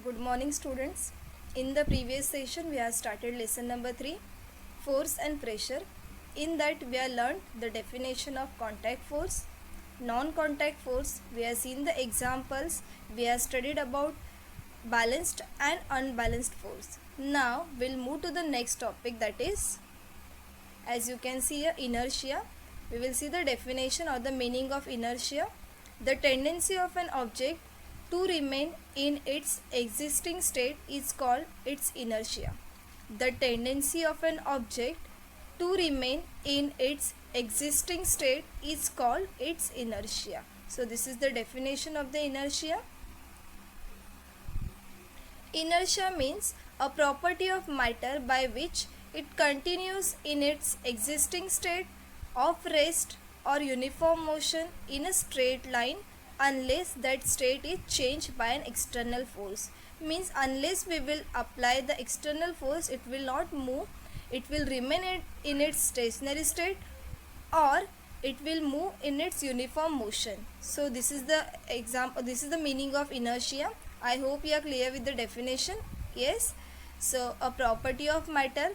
Good morning, students. In the previous session, we have started lesson number 3, force and pressure. In that, we have learned the definition of contact force, non-contact force. We have seen the examples. We have studied about balanced and unbalanced force. Now, we'll move to the next topic, that is, as you can see here, inertia. We will see the definition or the meaning of inertia. The tendency of an object to remain in its existing state is called its inertia. The tendency of an object to remain in its existing state is called its inertia. So this is the definition of the inertia. Inertia means a property of matter by which it continues in its existing state of rest or uniform motion in a straight line unless that state is changed by an external force. Means unless we will apply the external force, it will not move, it will remain in its stationary state, or it will move in its uniform motion. So this is the example, this is the meaning of inertia. I hope you are clear with the definition. Yes, so a property of matter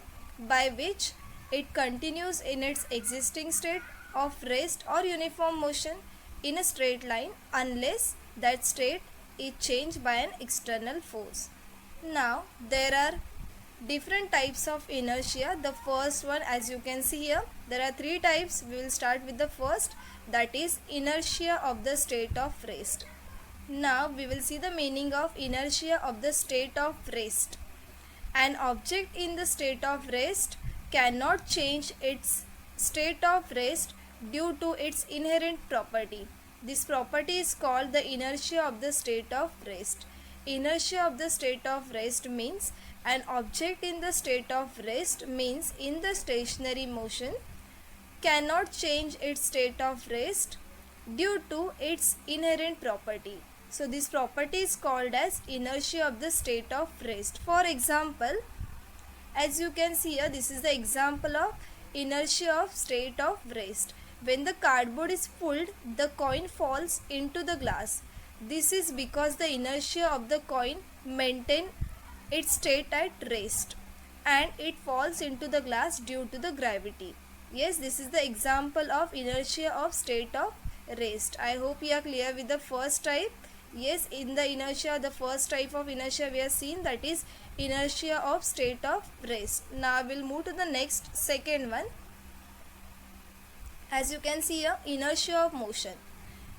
by which it continues in its existing state of rest or uniform motion in a straight line unless that state is changed by an external force. Now there are different types of inertia. The first one, as you can see here, there are 3 types. We will start with the first, that is inertia of the state of rest. Now we will see the meaning of inertia of the state of rest. An object in the state of rest cannot change its state of rest due to its inherent property. This property is called the inertia of the state of rest. Inertia of the state of rest means an object in the state of rest, means in the stationary motion, cannot change its state of rest due to its inherent property. So this property is called as inertia of the state of rest. For example, as you can see here, this is the example of inertia of state of rest. When the cardboard is pulled, the coin falls into the glass. This is because the inertia of the coin maintains its state at rest and it falls into the glass due to the gravity. Yes, this is the example of inertia of state of rest. I hope you are clear with the first type. Yes, in the inertia, the first type of inertia we have seen, that is inertia of state of rest. Now we will move to the next, second one. As you can see here, inertia of motion.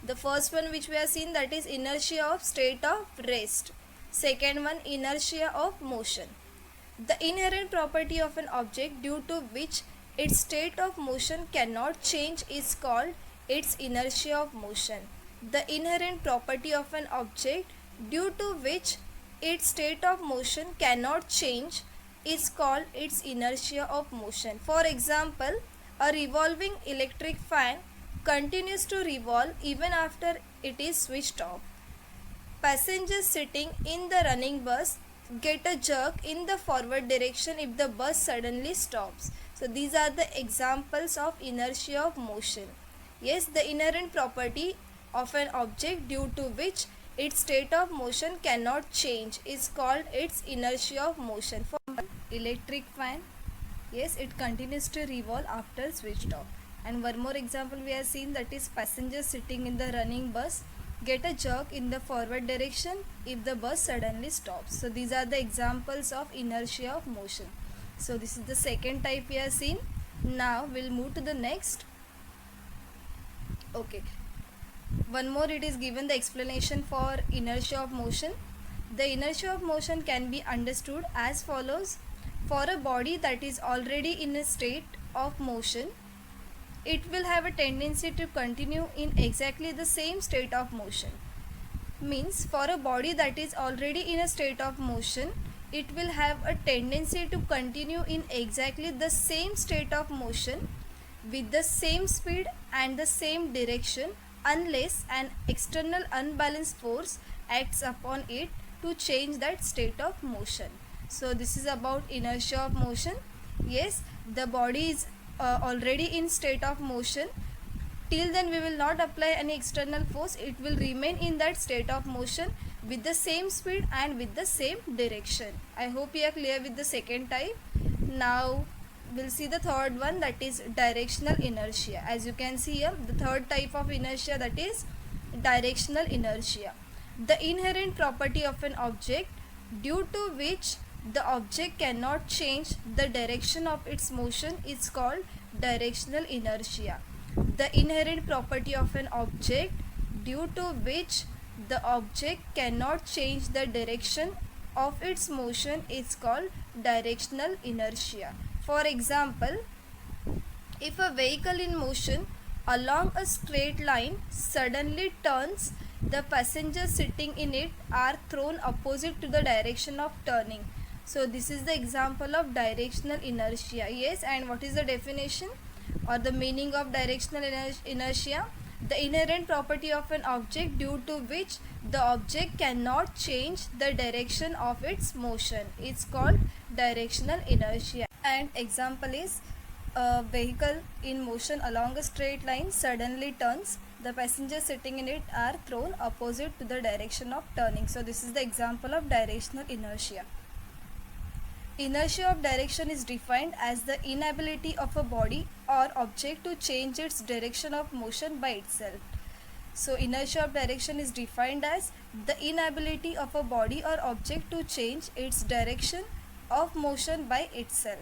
The first one which we have seen, that is inertia of state of rest. Second one, inertia of motion. The inherent property of an object due to which its state of motion cannot change is called its inertia of motion. The inherent property of an object due to which its state of motion cannot change is called its inertia of motion. For example, a revolving electric fan continues to revolve even after it is switched off. Passengers sitting in the running bus get a jerk in the forward direction if the bus suddenly stops. So these are the examples of inertia of motion. Yes, the inherent property of an object due to which its state of motion cannot change is called its inertia of motion. For electric fan, yes, it continues to revolve after switched off. And one more example we have seen, that is passengers sitting in the running bus get a jerk in the forward direction if the bus suddenly stops. So these are the examples of inertia of motion. So this is the second type we have seen. Now we'll move to the next. Okay, one more, it is given the explanation for inertia of motion. The inertia of motion can be understood as follows. For a body that is already in a state of motion, it will have a tendency to continue in exactly the same state of motion. Means for a body that is already in a state of motion, it will have a tendency to continue in exactly the same state of motion with the same speed and the same direction unless an external unbalanced force acts upon it to change that state of motion. So this is about inertia of motion. Yes, the body is already in state of motion. Till then we will not apply any external force, it will remain in that state of motion with the same speed and with the same direction. I hope you are clear with the second type. Now we'll see the third one, that is directional inertia. As you can see here, the third type of inertia, that is directional inertia. The inherent property of an object due to which the object cannot change the direction of its motion is called directional inertia. The inherent property of an object due to which the object cannot change the direction of its motion is called directional inertia. For example, if a vehicle in motion along a straight line suddenly turns, the passengers sitting in it are thrown opposite to the direction of turning. So this is the example of directional inertia. Yes, and what is the definition or the meaning of directional inertia? The inherent property of an object due to which the object cannot change the direction of its motion. It's called directional inertia. And example is, a vehicle in motion along a straight line suddenly turns, the passengers sitting in it are thrown opposite to the direction of turning. So this is the example of directional inertia. Inertia of direction is defined as the inability of a body or object to change its direction of motion by itself. So inertia of direction is defined as the inability of a body or object to change its direction of motion by itself.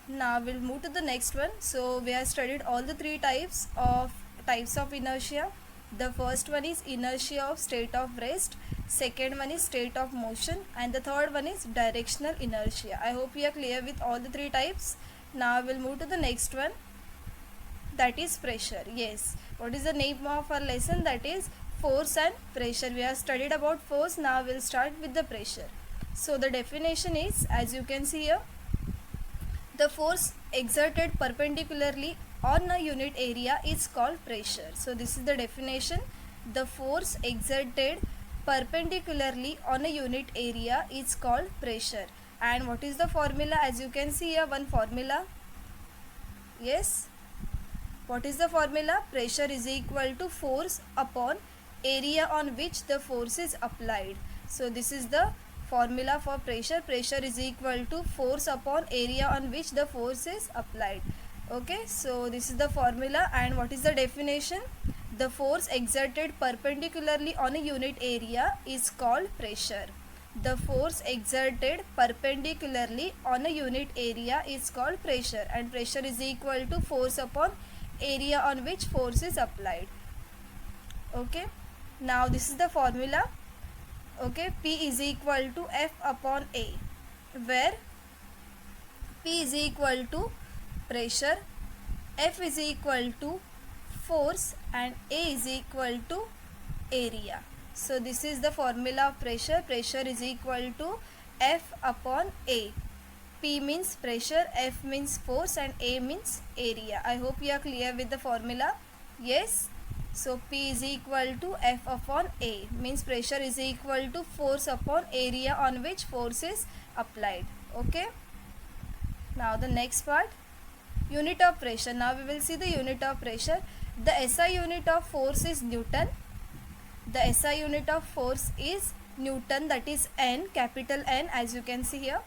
Now we'll move to the next one. So we have studied all the three types of inertia. The first one is inertia of state of rest, second one is state of motion, and the third one is directional inertia. I hope you are clear with all the three types. Now we'll move to the next one, that is pressure. Yes, what is the name of our lesson? That is force and pressure. We have studied about force. Now we'll start with the pressure. So the definition is, as you can see here, the force exerted perpendicularly on a unit area is called pressure. So this is the definition. The force exerted perpendicularly on a unit area is called pressure. And what is the formula? As you can see here, one formula. Yes, what is the formula? Pressure is equal to force upon area on which the force is applied. So this is the formula for pressure. Pressure is equal to force upon area on which the force is applied. Okay, so this is the formula. And what is the definition? The force exerted perpendicularly on a unit area is called pressure. The force exerted perpendicularly on a unit area is called pressure, and pressure is equal to force upon area on which force is applied. Okay, now this is the formula. Okay, P is equal to F upon A, where P is equal to pressure, F is equal to force, and A is equal to area. So this is the formula of pressure. Pressure is equal to F upon A. P means pressure, F means force, and A means area. I hope you are clear with the formula. Yes. So P is equal to F upon A, means pressure is equal to force upon area on which force is applied. Okay. Now the next part, unit of pressure. Now we will see the unit of pressure. The SI unit of force is Newton. The SI unit of force is Newton, that is N, capital N, as you can see here.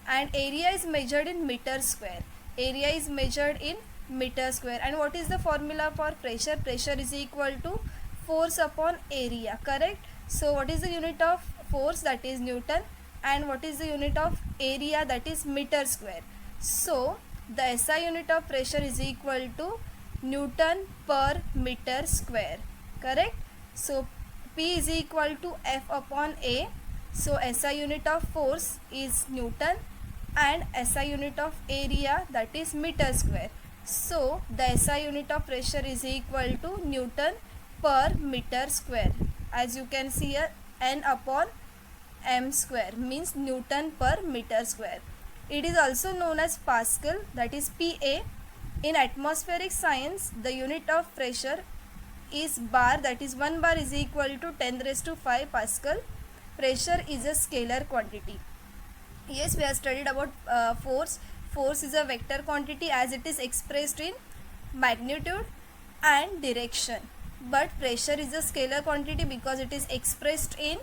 And area is measured in meter square. Area is measured in meter square. And what is the formula for pressure? Pressure is equal to force upon area, correct? So what is the unit of force? That is Newton. And what is the unit of area? That is meter square. So the SI unit of pressure is equal to Newton per meter square, correct? So P is equal to F upon A. So SI unit of force is Newton and SI unit of area, that is meter square. So the SI unit of pressure is equal to Newton per meter square. As you can see here, N upon M square means Newton per meter square. It is also known as Pascal, that is PA. In atmospheric science, the unit of pressure is bar, that is 1 bar is equal to 10 raised to 5 Pascal. Pressure is a scalar quantity. Yes, we have studied about force. Force is a vector quantity as it is expressed in magnitude and direction. But pressure is a scalar quantity because it is expressed in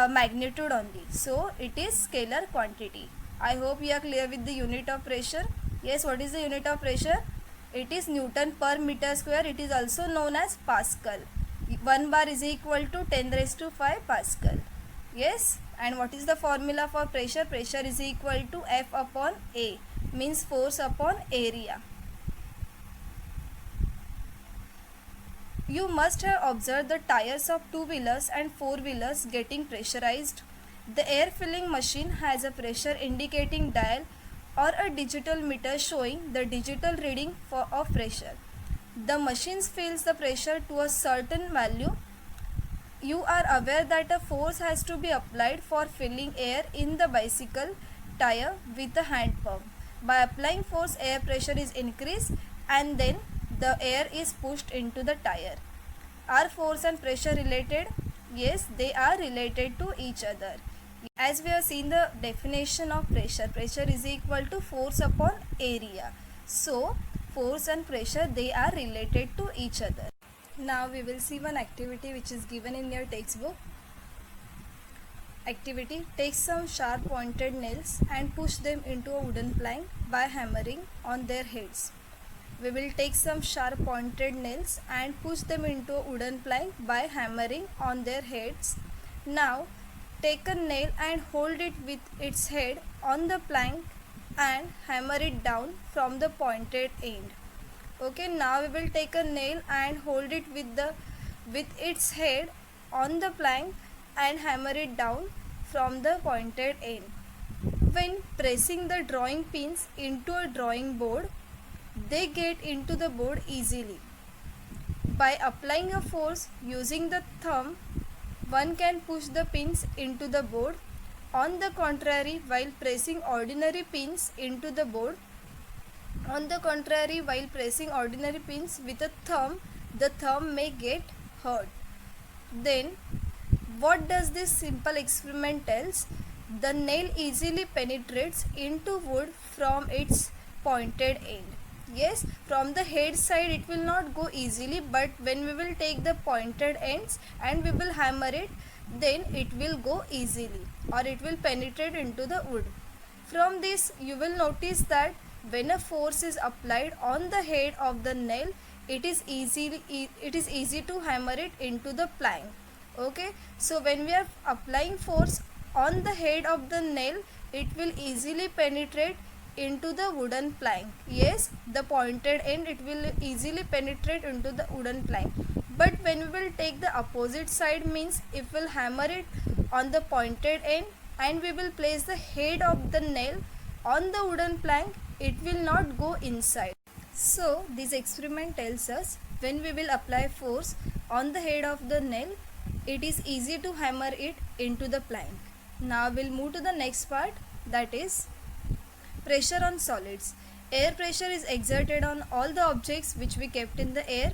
magnitude only. So it is scalar quantity. I hope you are clear with the unit of pressure. Yes, what is the unit of pressure? It is Newton per meter square. It is also known as Pascal. 1 bar is equal to 10 raised to 5 Pascal. Yes, and what is the formula for pressure? Pressure is equal to F upon A, means force upon area. You must have observed the tires of two-wheelers and four-wheelers getting pressurized. The air filling machine has a pressure indicating dial or a digital meter showing the digital reading of pressure. The machine feels the pressure to a certain value. You are aware that a force has to be applied for filling air in the bicycle tire with a hand pump. By applying force, air pressure is increased and then the air is pushed into the tire. Are force and pressure related? Yes, they are related to each other. As we have seen the definition of pressure, pressure is equal to force upon area. So, force and pressure, they are related to each other. Now we will see one activity which is given in your textbook. Activity: take some sharp pointed nails and push them into a wooden plank by hammering on their heads. We will take some sharp pointed nails and push them into a wooden plank by hammering on their heads. Now take a nail and hold it with its head on the plank and hammer it down from the pointed end. Okay, now we will take a nail and hold it with its head on the plank and hammer it down from the pointed end. When pressing the drawing pins into a drawing board, they get into the board easily. By applying a force using the thumb, one can push the pins into the board. On the contrary, while pressing ordinary pins into the board, with a thumb, the thumb may get hurt. Then, what does this simple experiment tells? The nail easily penetrates into wood from its pointed end. Yes, from the head side it will not go easily, but when we will take the pointed ends and we will hammer it, then it will go easily or it will penetrate into the wood. From this you will notice that when a force is applied on the head of the nail, it is easy to hammer it into the plank. Okay, so when we are applying force on the head of the nail, it will easily penetrate into the wooden plank. Yes, the pointed end, it will easily penetrate into the wooden plank. But when we will take the opposite side, means if we will hammer it on the pointed end and we will place the head of the nail on the wooden plank, it will not go inside. So this experiment tells us when we will apply force on the head of the nail, it is easy to hammer it into the plank. Now we'll move to the next part, that is pressure on solids. Air pressure is exerted on all the objects which we kept in the air,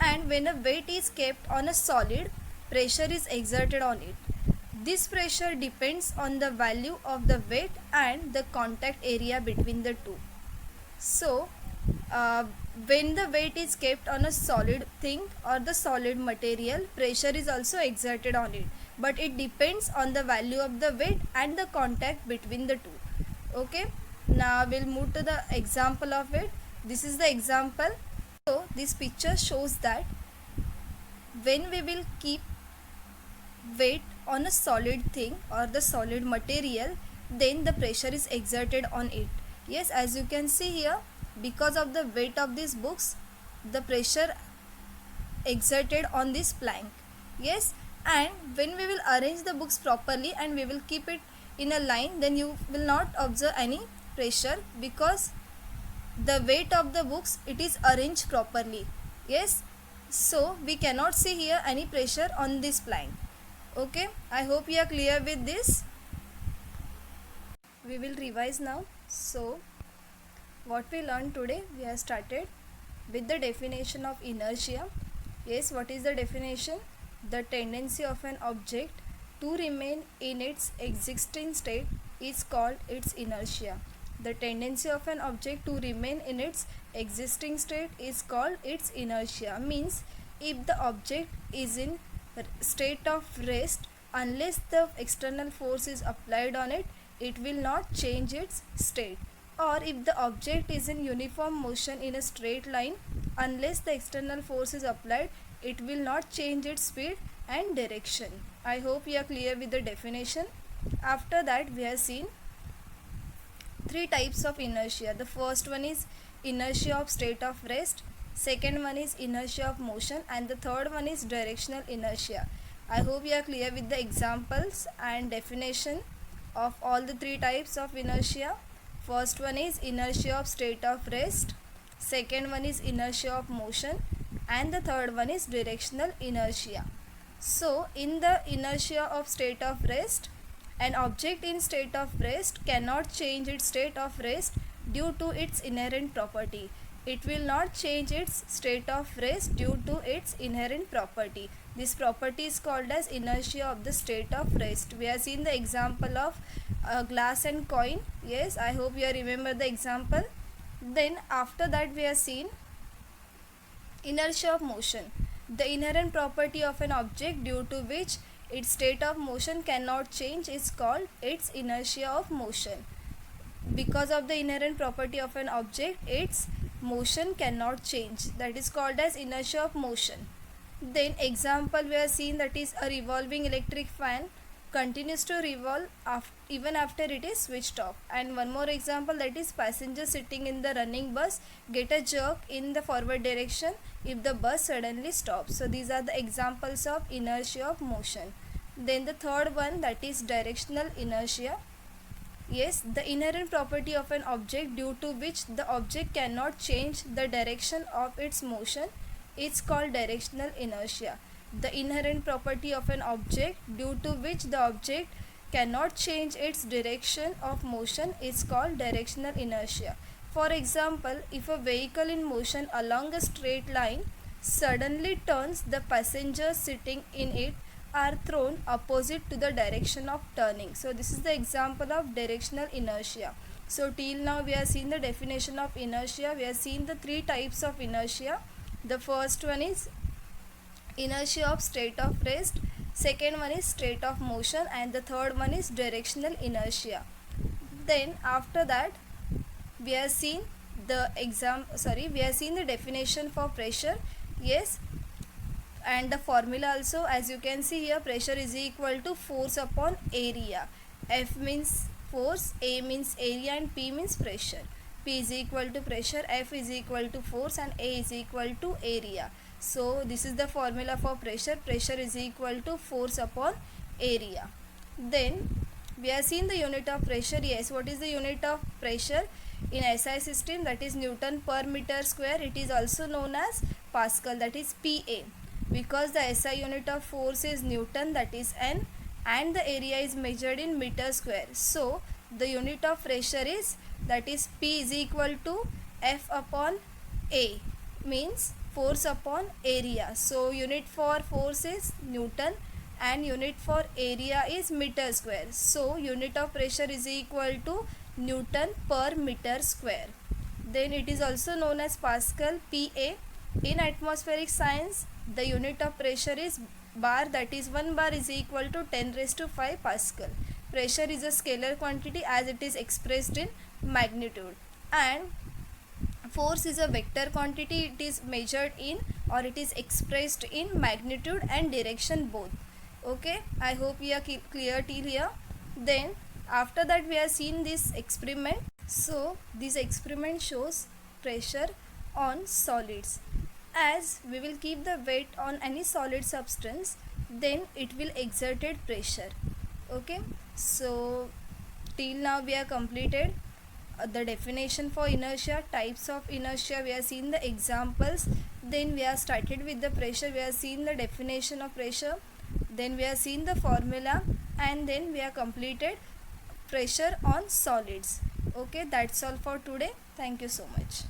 and when a weight is kept on a solid, pressure is exerted on it. This pressure depends on the value of the weight and the contact area between the two. So, when the weight is kept on a solid thing or the solid material, pressure is also exerted on it, but it depends on the value of the weight and the contact between the two. Okay, now we'll move to the example of it. This is the example. So this picture shows that when we will keep weight on a solid thing or the solid material, then the pressure is exerted on it. Yes, as you can see here, because of the weight of these books, the pressure exerted on this plank. Yes, and when we will arrange the books properly and we will keep it in a line, then you will not observe any pressure because the weight of the books, it is arranged properly. Yes, so we cannot see here any pressure on this plank. Okay, I hope you are clear with this. We will revise now. So what we learned today, we have started with the definition of inertia. Yes, what is the definition? The tendency of an object to remain in its existing state is called its inertia. The tendency of an object to remain in its existing state is called its inertia. Means if the object is in state of rest unless the external force is applied on it, it will not change its state. Or if the object is in uniform motion in a straight line, unless the external force is applied, it will not change its speed and direction. I hope you are clear with the definition. After that, we have seen three types of inertia. The first one is inertia of state of rest, second one is inertia of motion, and the third one is directional inertia. I hope you are clear with the examples and definition of all the three types of inertia. First one is inertia of state of rest, second one is inertia of motion, and the third one is directional inertia. So in the inertia of state of rest, an object in state of rest cannot change its state of rest due to its inherent property. It will not change its state of rest due to its inherent property. This property is called as inertia of the state of rest. We have seen the example of glass and coin. Yes, I hope you remember the example. Then after that we have seen inertia of motion. The inherent property of an object due to which its state of motion cannot change is called its inertia of motion. Because of the inherent property of an object, its motion cannot change. That is called as inertia of motion. Then example we have seen, that is a revolving electric fan continues to revolve even after it is switched off. And one more example, that is passenger sitting in the running bus get a jerk in the forward direction if the bus suddenly stops. So these are the examples of inertia of motion. Then the third one, that is directional inertia. Yes, the inherent property of an object due to which the object cannot change the direction of its motion is called directional inertia. The inherent property of an object due to which the object cannot change its direction of motion is called directional inertia. For example, if a vehicle in motion along a straight line suddenly turns, the passengers sitting in it are thrown opposite to the direction of turning. So this is the example of directional inertia. So till now we have seen the definition of inertia. We have seen the three types of inertia. The first one is inertia of state of rest, second one is state of motion, and the third one is directional inertia. Then after that we have seen the definition for pressure. Yes, and the formula also, as you can see here, pressure is equal to force upon area. F means force, A means area, and P means pressure. P is equal to pressure, F is equal to force, and A is equal to area. So this is the formula for pressure. Pressure is equal to force upon area. Then we have seen the unit of pressure. Yes, what is the unit of pressure in SI system? That is Newton per meter square. It is also known as Pascal, that is PA. Because the SI unit of force is Newton, that is N, and the area is measured in meter square. So the unit of pressure is, that is P is equal to F upon A, means force upon area. So unit for force is Newton and unit for area is meter square. So unit of pressure is equal to Newton per meter square. Then it is also known as Pascal, PA. In atmospheric science, the unit of pressure is bar, that is 1 bar is equal to 10 raised to 5 Pascal. Pressure is a scalar quantity as it is expressed in magnitude, and force is a vector quantity. It is measured in, or it is expressed in magnitude and direction both. Okay, I hope we are clear till here. Then after that we have seen this experiment. So this experiment shows pressure on solids. As we will keep the weight on any solid substance, then it will exerted pressure. Okay, so till now we have completed the definition for inertia, types of inertia, we have seen the examples. Then we have started with the pressure, we have seen the definition of pressure, then we have seen the formula, and then we have completed pressure on solids. Okay, that's all for today. Thank you so much.